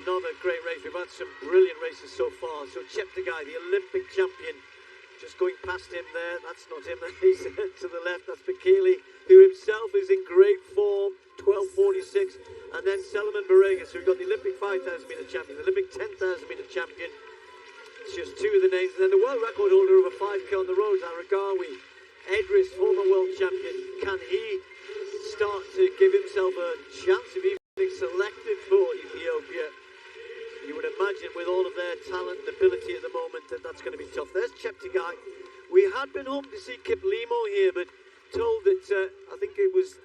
another great race. We've had some brilliant races so far. So Cheptegei, the Olympic champion, just going past him there. That's not him. He's to the left. That's Bekele, who himself is in great form. 12:46. And then Salomon Barregas, who got the Olympic 5,000 metre champion, the Olympic 10,000 metre champion. It's just two of the names. And then the world record holder over 5K on the roads, Aregawi. Edris, former world champion. Can he start to give himself a chance of even being selected for Ethiopia? You would imagine with all of their talent and ability at the moment that that's going to be tough. There's Cheptegei. We had been hoping to see Kiplimo here, but told that I think it was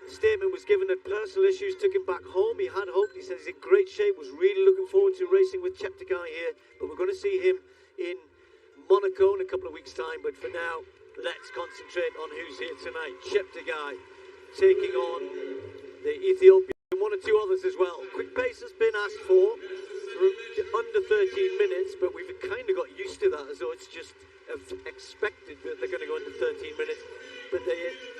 a statement was given that personal issues took him back home. He had hoped. He said he's in great shape, was really looking forward to racing with Cheptegei here, but we're going to see him in Monaco in a couple of weeks' time. But for now, let's concentrate on who's here tonight. Cheptegei taking on the Ethiopian, one or two others as well. Quick pace has been asked for under 13 minutes, but we've kind of got used to that as though it's just expected that they're going to go under 13 minutes. But the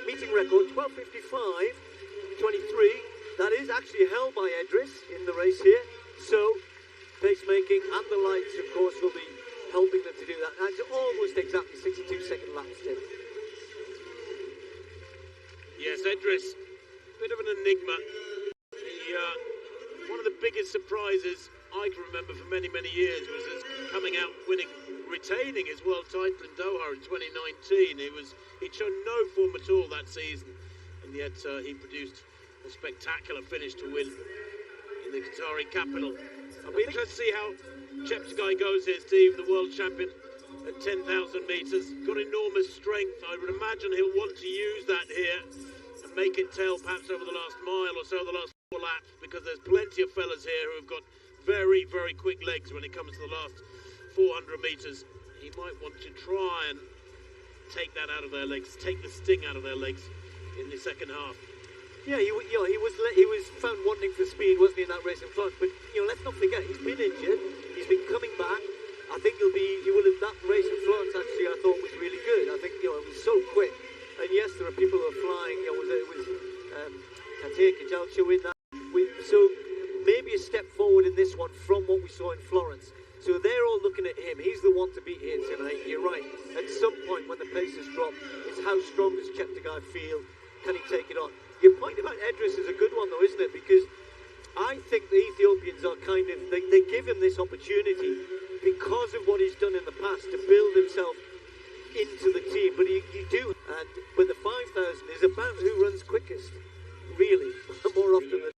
meeting record, 12:55.23, that is actually held by Edris in the race here. So pacemaking and the lights, of course, will be helping them to do that. And it's almost exactly 62-second laps, Tim. Yes, Edris, bit of an enigma. One of the biggest surprises I can remember for many, many years was his coming out retaining his world title in Doha in 2019. He'd shown no form at all that season, and yet he produced a spectacular finish to win in the Qatari capital. I'll be interested to see how Cheptegei goes here, Steve, the world champion at 10,000 metres. Got enormous strength. I would imagine he'll want to use that here and make it tell perhaps over the last mile or so, the last 4 laps, because there's plenty of fellas here who have got very, very quick legs when it comes to the last 400 metres. He might want to try and take that out of their legs, take the sting out of their legs in the second half. Yeah, he was found wanting for speed, wasn't he, in that race in front? But let's not forget, he's been injured. He's been coming back. I think he will have that race in Florence. Actually, I thought was really good. I think it was so quick. And yes, there are people who are flying. It was Katia Kajalcha in that. So maybe a step forward in this one from what we saw in Florence. So they're all looking at him. He's the one to beat here tonight. You're right. At some point when the paces drop, it's how strong does Cheptegei feel? Can he take it on? Your point about Edris is a good one, though, isn't it? Because I think the Ethiopians are they give him this opportunity because of what he's done in the past to build himself into the team. But you do. But the 5,000 is about who runs quickest, really, more often than not.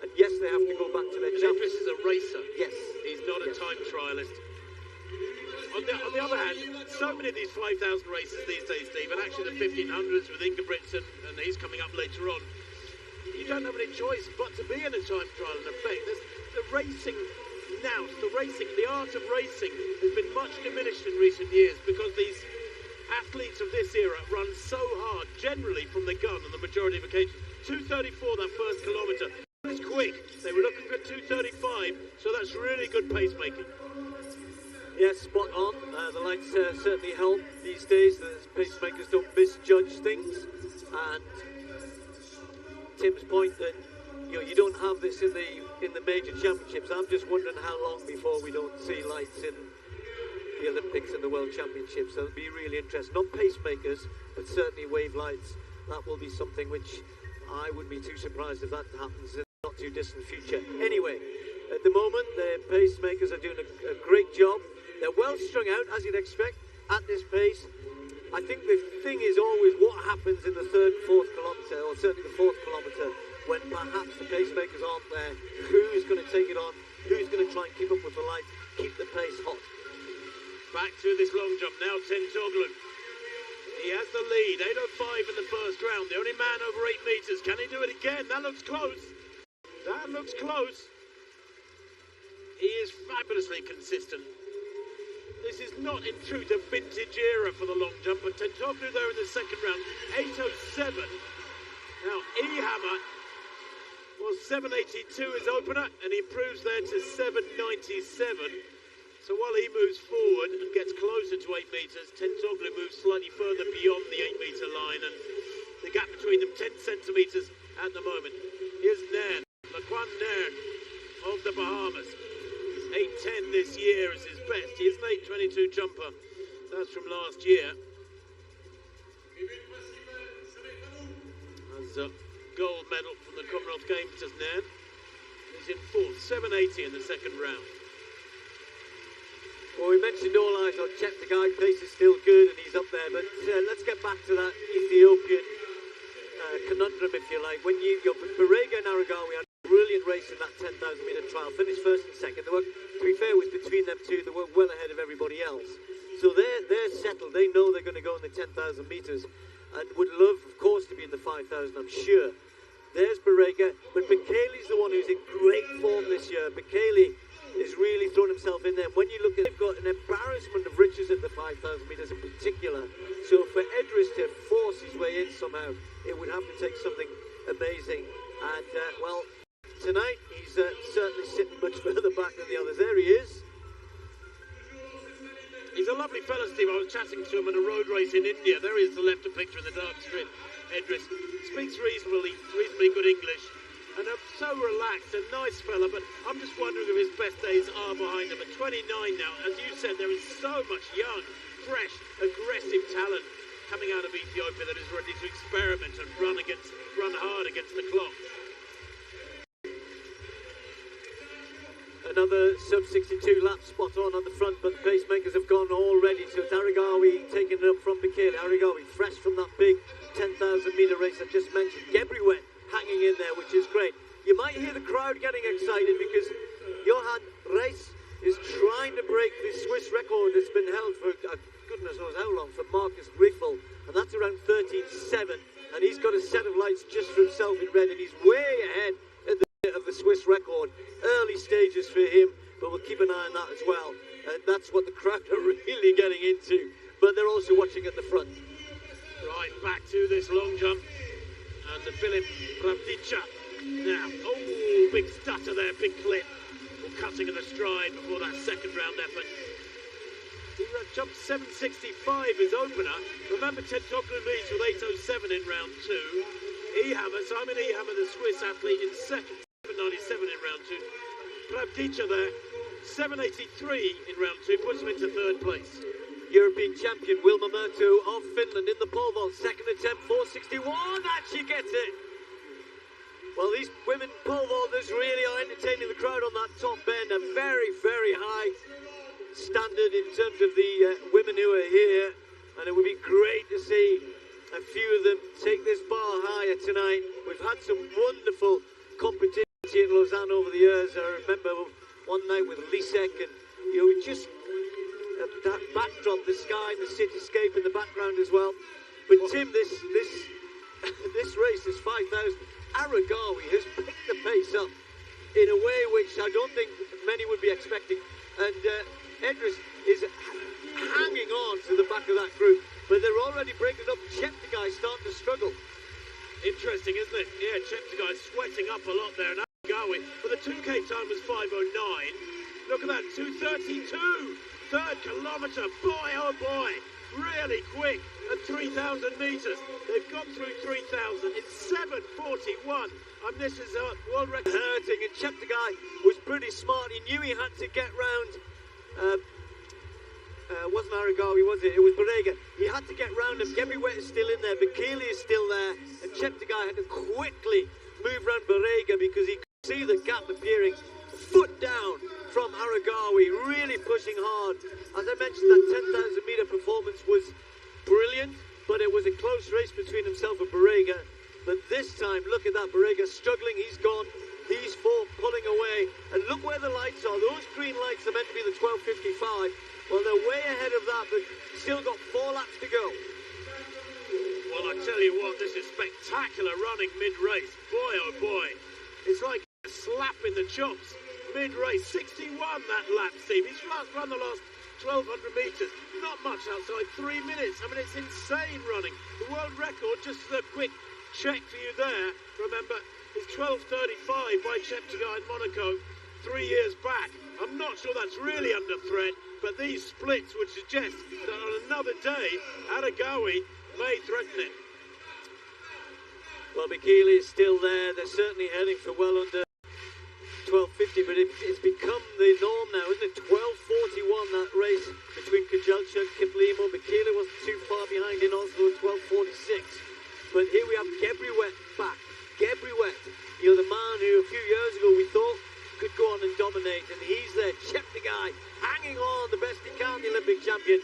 And yes, they have to go back to their champion. Edris is a racer. Yes. He's not a time trialist. On the other hand, so many of these 5,000 races these days, Steve, and actually the 1,500s with Ingebrigtsen, and he's coming up later on, you don't have any choice but to be in a time trial in effect. The racing now, the art of racing has been much diminished in recent years because these athletes of this era run so hard, generally from the gun on the majority of occasions. 2:34 that first kilometre. It's quick. They were looking for 2:35, so that's really good pacemaking. Yes, spot on. The lights certainly help these days. The pacemakers don't misjudge things. And Tim's point that you don't have this in the major championships. I'm just wondering how long before we don't see lights in the Olympics and the World Championships. So it'll be really interesting. Not pacemakers, but certainly wave lights. That will be something which I wouldn't be too surprised if that happens in the not too distant future. Anyway, at the moment, the pacemakers are doing a great job. They're well strung out, as you'd expect, at this pace. I think the thing is always what happens in the third and fourth kilometre, or certainly the fourth kilometre, when perhaps the pacemakers aren't there. Who's going to take it on? Who's going to try and keep up with the lights, keep the pace hot? Back to this long jump now, Tentoglu. He has the lead, 8:05 in the first round. The only man over 8 metres. Can he do it again? That looks close. That looks close. He is fabulously consistent. This is not, in truth, a vintage era for the long jump, but Tentoglu there in the second round, 8:07. Now, Ehammer was 7:82 his opener, and he improves there to 7:97. So while he moves forward and gets closer to 8 metres, Tentoglu moves slightly further beyond the 8 metre line, and the gap between them 10 centimetres at the moment. Here's Nairn, Laquan Nairn, of the Bahamas. 8:10 this year is his best. He is an 8:22 jumper. That's from last year. Has a gold medal from the Commonwealth Games just now. He's in fourth, 7:80 in the second round. Well, we mentioned all eyes on Cheptegei. Pace is still good and he's up there, but let's get back to that Ethiopian conundrum, if you like. When your Barega and Aregawi had a brilliant race in that 10,000 metre trial, finished first and second. They were, to be fair, it was between them two. They were well ahead of everybody else. So they're settled. They know they're going to go in the 10,000 metres and would love, of course, to be in the 5,000, I'm sure. There's Barega, but Bekele's the one who's in great form this year. Bekele is really thrown himself in there. When you look at, they've got an embarrassment of riches at the 5,000 metres in particular. So for Edris to force his way in somehow, it would have to take something amazing. And well, tonight he's certainly sitting much further back than the others. There he is. He's a lovely fella, Steve. I was chatting to him in a road race in India. There he is, the left picture in the dark strip. Edris speaks reasonably good English. And so relaxed, a nice fella, but I'm just wondering if his best days are behind him. At 29 now, as you said, there is so much young, fresh, aggressive talent coming out of Ethiopia that is ready to experiment and run hard against the clock. Another sub-62 lap spot on the front, but the pacemakers have gone already. So it's Aregawi taking it up from Bekele. Aregawi fresh from that big 10,000 metre race I just mentioned. Gebriwet hanging in there, which is great. You might hear the crowd getting excited because Johan Reis is trying to break the Swiss record that's been held for goodness knows how long for Marcus Griffel, and that's around 13.7, and he's got a set of lights just for himself in red, and he's way ahead of the Swiss record. Early stages for him, but we'll keep an eye on that as well. That's what the crowd are really getting into, but they're also watching at the front. Right, back to this long jump. And the Philip Pravdica now. Oh, big stutter there, big clip. Well, cutting in the stride before that second round effort. He jumped 7.65 his opener. Remember Ted Cochran leads with 8.07 in round two. Simon Ehammer, the Swiss athlete, in second, 7.97 in round two. Pravdica there, 7.83 in round two, puts him into third place. European champion Wilma Murto of Finland in the pole vault, second attempt, 4.61, and she gets it. Well, these women pole vaulters really are entertaining the crowd on that top bend. A very, very high standard in terms of the women who are here, and it would be great to see a few of them take this bar higher tonight. We've had some wonderful competition here in Lausanne over the years. I remember one night with Lisek, and just that backdrop, the sky, the cityscape in the background as well. But Tim, this race is 5,000. Aregawi has picked the pace up in a way which I don't think many would be expecting. And Edris is hanging on to the back of that group, but they're already breaking up. Cheptegei starting to struggle. Interesting, isn't it? Yeah, Cheptegei sweating up a lot there. And Aregawi, but the 2K time was 5:09. Look at that, 2:32. Third kilometre, boy oh boy, really quick at 3,000 metres. They've got through 3,000 in 7:41. And this is a world record. Hurting, and Cheptegei was pretty smart. He knew he had to get round. Wasn't Aregawi, was it? It was Barega. He had to get round him. Gebriwet is still in there. Bekele is still there. And Cheptegei had to quickly move round Barega because he could see the gap appearing. Foot down from Aregawi, really pushing hard. As I mentioned, that 10,000 metre performance was brilliant, but it was a close race between himself and Barega. But this time, look at that, Barega struggling, he's gone, these four pulling away. And look where the lights are. Those green lights are meant to be the 12:55. Well, they're way ahead of that, but still got 4 laps to go. Well, I tell you what, this is spectacular running mid-race. Boy, oh boy. It's like a slap in the chops. Mid-race, 61 that lap, Steve. He's run the last 1,200 metres. Not much outside 3 minutes. I mean, it's insane running. The world record, just a quick check for you there, remember, is 12:35 by Cheptegei in Monaco 3 years back. I'm not sure that's really under threat, but these splits would suggest that on another day, Aregawi may threaten it. Well, Bekele is still there. They're certainly heading for well under 12.50, but it's become the norm now, isn't it? 12.41, that race between Kajelcha and Kiplimo. Bekele wasn't too far behind in Oslo, 12.46. But here we have Gebriwet back. Gebriwet, you know, the man who a few years ago we thought could go on and dominate, and he's there, Cheptegei, hanging on the best he can, the Olympic champion.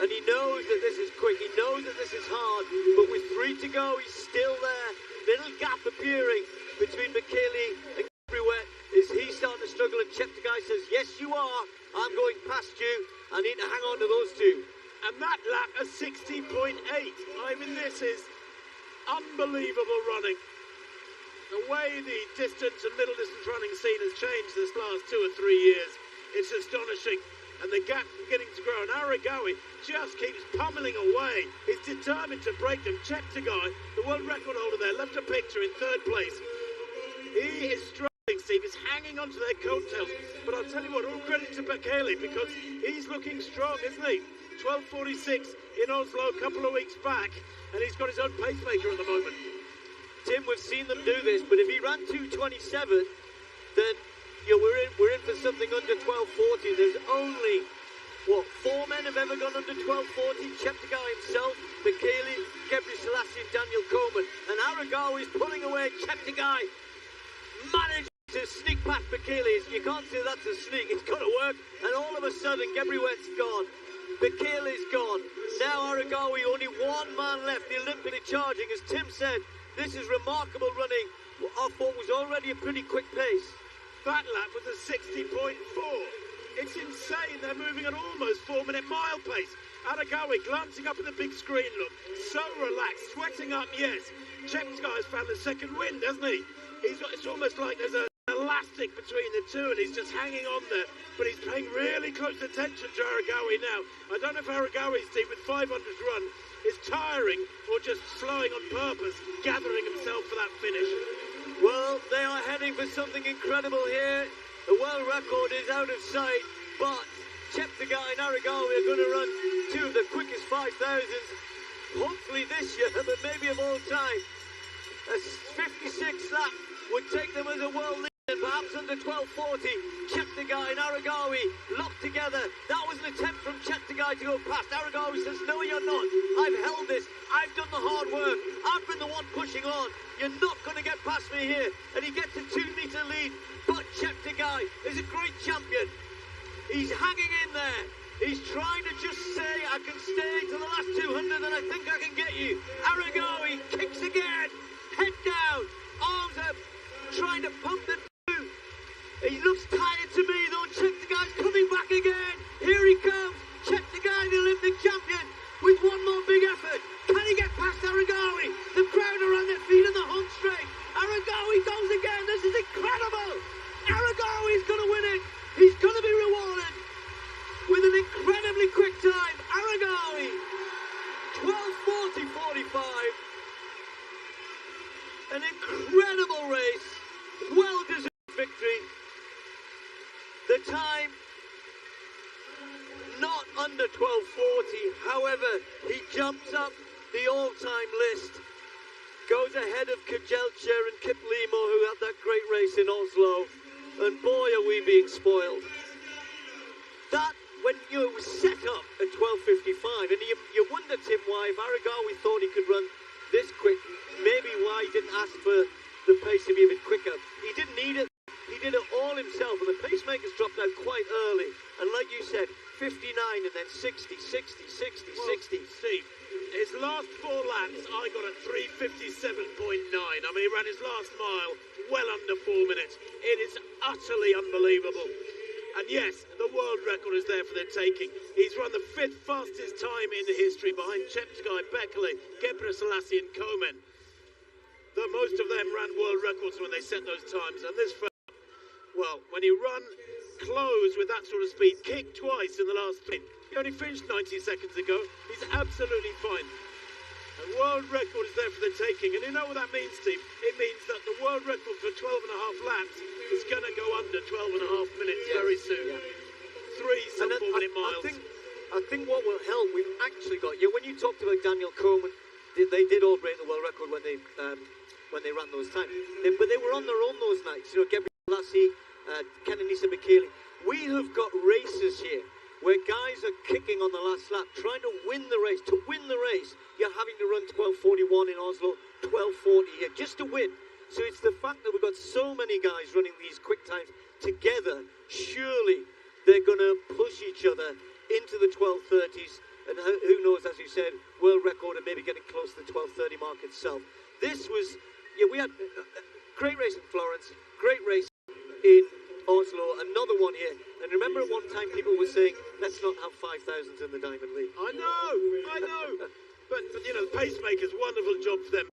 And he knows that this is quick, he knows that this is hard, but with 3 to go, he's still there. Little gap appearing between Bekele and Gebriwet. Is he starting to struggle? And Cheptegei says, yes you are, I'm going past you, I need to hang on to those two. And that lap a 60.8. I mean, this is unbelievable running. The way the distance and middle distance running scene has changed this last 2 or 3 years, it's astonishing. And the gap beginning to grow. And Aregawi just keeps pummeling away. He's determined to break them. Cheptegei, the world record holder there, left a picture in 3rd place. He is struggling, Steve. He's hanging onto their coattails. But I'll tell you what, all credit to Bekele, because he's looking strong, isn't he? 12.46 in Oslo a couple of weeks back, and he's got his own pacemaker at the moment. Tim, we've seen them do this, but if he ran 2.27, then you know, we're in for something under 12.40. There's only, what, 4 men have ever gone under 12.40? Cheptegei himself, Bekele, Gebre Selassie and Daniel Coleman. And Aregawi is pulling away. Cheptegei managed to sneak past Bekele. You can't say that's a sneak, it's got to work. And all of a sudden, Gebriwet's gone. Bekele's gone. Now Aregawi, only 1 man left, the Olympic charging. As Tim said, this is remarkable running off what was already a pretty quick pace. That lap was a 60.4. It's insane. They're moving at almost 4-minute mile pace. Aregawi glancing up at the big screen, look, so relaxed, sweating up, yes. Cheptegei's found the second wind, hasn't he? It's almost like there's an elastic between the two, and he's just hanging on there. But he's paying really close attention to Aregawi now. I don't know if Aregawi, Steve, with 500 to run, is tiring or just slowing on purpose, gathering himself for that finish. Well, they are heading for something incredible here. The world record is out of sight, but Cheptegei and Aregawi are going to run 2 of the quickest 5,000s, hopefully this year, but maybe of all time. A 56 lap would take them as a world leader. Perhaps under 12.40, Cheptegei and Aregawi locked together. That was an attempt from Cheptegei to go past. Aregawi says, no you're not. I've held this. I've done the hard work. I've been the one pushing on. You're not going to get past me here. And he gets a 2-metre lead. But Cheptegei is a great champion. He's hanging in there. He's trying to just say, I can stay to the last 200 and I think I can get you. Aregawi kicks again. Head down. Arms up. Trying to pump the He looks tired to me though. Cheptegei's coming back again. Here he comes. Cheptegei, the Olympic champion, with 1 more big effort. Can he get past Aregawi? The crowd are on their feet and the hunt straight. Aregawi goes again. This is incredible. Aregawi's going to win it. He's going to be rewarded with an incredibly quick time. Aregawi, 12.40.45. An incredible race. Well-deserved victory. The time, not under 12.40. However, he jumps up the all-time list. Goes ahead of Kajelcha and Kiplimo, who had that great race in Oslo. And boy, are we being spoiled. That, when you set up at 12.55, and you wonder, Tim, why if Aregawi thought he could run this quick, maybe why he didn't ask for the pace to be a bit quicker. He didn't need it. He did it all himself, and the pacemakers dropped out quite early. And like you said, 59 and then 60, 60, 60, 60. Steve, his last 4 laps, I got at 3:57.9. I mean, he ran his last mile well under 4 minutes. It is utterly unbelievable. And yes, the world record is there for the taking. He's run the 5th fastest time in the history behind Cheptegei, Bekele, Gebre Selassie and Komen. Though most of them ran world records when they set those times. And this fella, well, when you run close with that sort of speed, kick twice in the last sprint. He only finished 90 seconds ago. He's absolutely fine. And world record is there for the taking. And you know what that means, Steve? It means that the world record for 12.5 laps is going to go under 12.5 minutes very soon. Yeah. 3 sub-4-minute miles. I think what will help, we've actually got, when you talked about Daniel Coleman, they did all break the world record when they ran those times. But they were on their own those nights. You know, Gebre Selassie Kenenisa Bekele. We have got races here where guys are kicking on the last lap, trying to win the race. To win the race, you're having to run 12:41 in Oslo, 12:40 here, just to win. So it's the fact that we've got so many guys running these quick times together. Surely they're going to push each other into the 12:30s. And who knows, as you said, world record and maybe getting close to the 12:30 mark itself. This was, we had a great race in Florence, great race in Oslo, another one here. And remember at one time people were saying, let's not have 5,000s in the Diamond League. I know. But the pacemakers, wonderful job for them.